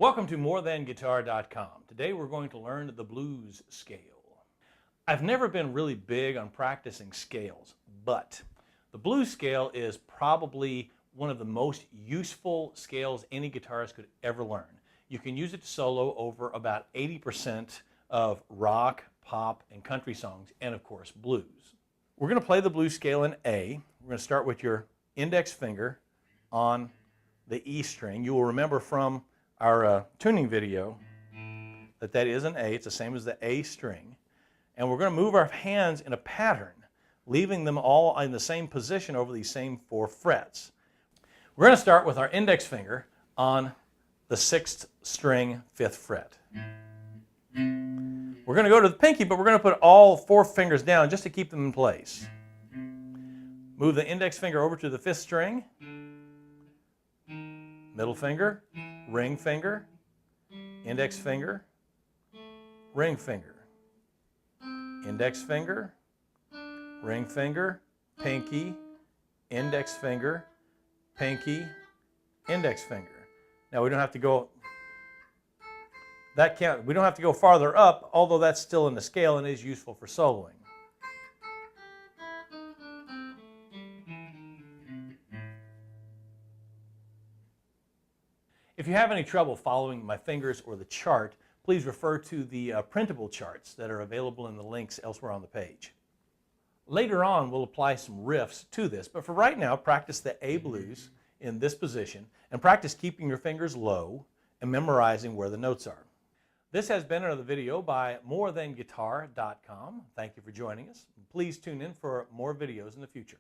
Welcome to morethanguitar.com. Today we're going to learn the blues scale. I've never been really big on practicing scales, but the blues scale is probably one of the most useful scales any guitarist could ever learn. You can use it to solo over about 80% of rock, pop, and country songs, and of course blues. We're going to play the blues scale in A. We're going to start with your index finger on the E string. You will remember from our tuning video that is an A. It's the same as the A string. And we're going to move our hands in a pattern, leaving them all in the same position over these same 4 frets. We're going to start with our index finger on the 6th string, 5th fret. We're going to go to the pinky, but we're going to put all 4 fingers down just to keep them in place. Move the index finger over to the 5th string, middle finger, ring finger, index finger, ring finger, index finger, ring finger, pinky, index finger, pinky, index finger. Now we don't have to go we don't have to go farther up, although that's still in the scale and is useful for soloing. If you have any trouble following my fingers or the chart, please refer to the printable charts that are available in the links elsewhere on the page. Later on, we'll apply some riffs to this, but for right now, practice the A blues in this position and practice keeping your fingers low and memorizing where the notes are. This has been another video by morethanguitar.com. Thank you for joining us. Please tune in for more videos in the future.